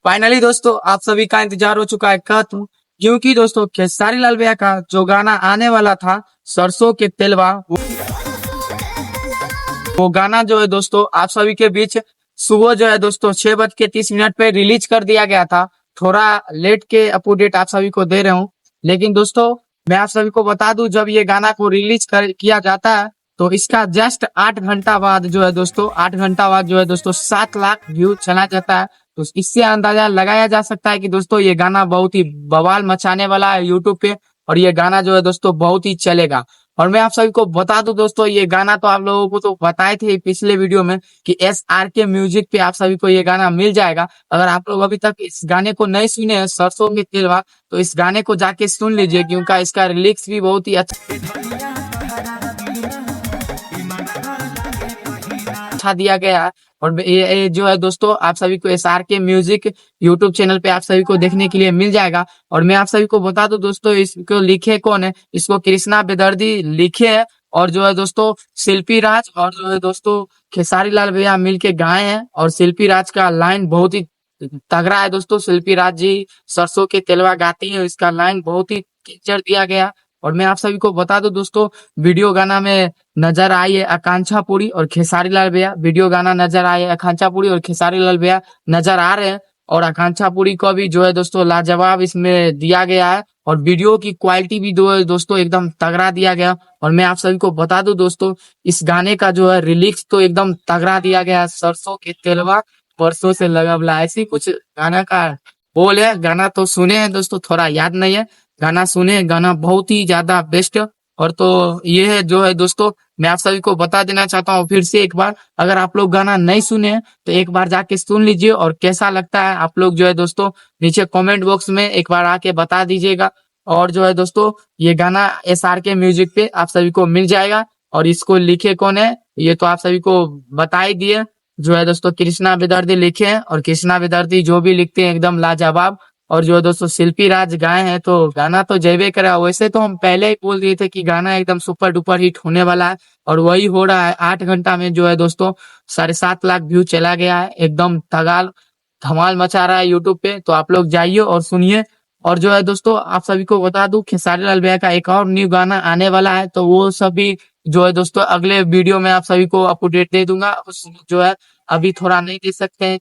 Finally दोस्तों आप सभी का इंतजार हो चुका है खत्म, क्योंकि दोस्तों खेसारी लाल भैया का जो गाना आने वाला था सरसों के तेलवा, वो गाना जो है दोस्तों आप सभी के बीच सुबह जो है दोस्तों 6:30 पे रिलीज कर दिया गया था। थोड़ा लेट के अपडेट आप सभी को दे रहा हूँ, लेकिन दोस्तों मैं आप सभी को बता दूं, जब ये गाना को रिलीज किया जाता है तो इसका जस्ट 8 घंटा बाद जो है दोस्तों 8 घंटा बाद जो है दोस्तों 7 लाख व्यू चला जाता है। तो इससे अंदाजा लगाया जा सकता है कि दोस्तों ये गाना बहुत ही बवाल मचाने वाला है यूट्यूब पे, और ये गाना जो है दोस्तों बहुत ही चलेगा। और मैं आप सभी को बता दूं दोस्तों, ये गाना तो आप लोगों को तो बताए थे पिछले वीडियो में कि SRK म्यूजिक पे आप सभी को ये गाना मिल जाएगा। अगर आप लोग अभी तक इस गाने को नहीं सुने हैं सरसों के तेलवा, तो इस गाने को जाके सुन लीजिए, क्योंकि इसका लिरिक्स भी बहुत ही अच्छा दिया गया है। और ये जो है दोस्तों आप सभी को SRK म्यूजिक यूट्यूब चैनल पे आप सभी को देखने के लिए मिल जाएगा। और मैं आप सभी को बता दूं दोस्तों, इसको लिखे कौन है, इसको कृष्णा बेदर्दी लिखे है, और जो है दोस्तों शिल्पी राज और जो है दोस्तों खेसारी लाल भैया मिलके गाए हैं। और शिल्पी राज का लाइन बहुत ही तगड़ा है दोस्तों। शिल्पी राज जी सरसों के तेलवा गाती है, इसका लाइन बहुत ही टीचर दिया गया। और मैं आप सभी को बता दूं दोस्तों, वीडियो गाना में नजर आई है आकांक्षा पुरी और खेसारी लाल भैया, वीडियो गाना नजर आए आकांक्षा पुरी और खेसारी लाल भैया नजर आ रहे हैं। और आकांक्षा पुरी को भी जो है दोस्तों लाजवाब इसमें दिया गया है, और वीडियो की क्वालिटी भी जो है दोस्तों एकदम तगड़ा दिया गया। और मैं आप सभी को बता दूं दोस्तों, इस गाने का जो है रिलिक्स तो एकदम तगड़ा दिया गया है, सरसों के तेलवा परसों से लगभला, ऐसी कुछ गाना का बोल है। गाना तो सुने हैं दोस्तों, थोड़ा याद नहीं है, गाना सुने, गाना बहुत ही ज्यादा बेस्ट है। और तो ये है जो है दोस्तों, मैं आप सभी को बता देना चाहता हूँ फिर से एक बार, अगर आप लोग गाना नहीं सुने हैं तो एक बार जाके सुन लीजिए, और कैसा लगता है आप लोग जो है दोस्तों नीचे कमेंट बॉक्स में एक बार आके बता दीजिएगा। और जो है दोस्तों ये गाना SRK म्यूजिक पे आप सभी को मिल जाएगा। और इसको लिखे कौन है ये तो आप सभी को बता ही दिए, जो है दोस्तों कृष्णा बेदर्दी लिखे हैं, और कृष्णा बेदर्दी जो भी लिखते हैं एकदम लाजवाब। और जो है दोस्तों शिल्पी राज गाए हैं, तो गाना तो जयबे करा। वैसे तो हम पहले ही बोल दिए थे कि गाना एकदम सुपर डुपर हिट होने वाला है, और वही हो रहा है। 8 घंटा में जो है दोस्तों 7.5 लाख व्यू चला गया है, एकदम तगाल धमाल मचा रहा है यूट्यूब पे। तो आप लोग जाइए और सुनिए। और जो है दोस्तों आप सभी को बता दूं, खेसारी लाल भैया का एक और न्यू गाना आने वाला है, तो वो सभी जो है दोस्तों अगले वीडियो में आप सभी को अपडेट दे दूंगा। जो है अभी थोड़ा नहीं दे सकते हैं,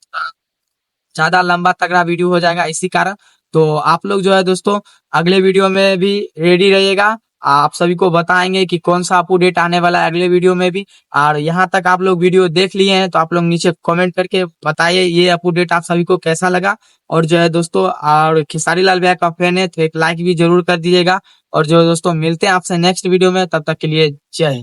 ज्यादा लंबा तगड़ा वीडियो हो जाएगा इसी कारण। तो आप लोग जो है दोस्तों अगले वीडियो में भी रेडी रहिएगा, आप सभी को बताएंगे कि कौन सा अपडेट आने वाला है अगले वीडियो में भी। और यहाँ तक आप लोग वीडियो देख लिए हैं तो आप लोग नीचे कमेंट करके बताइए ये अपडेट आप सभी को कैसा लगा। और जो है दोस्तों, और खेसारी लाल भैया का फैन है तो एक लाइक भी जरूर कर दीजिएगा। और जो है दोस्तों मिलते हैं आपसे नेक्स्ट वीडियो में, तब तक के लिए जय हिंद।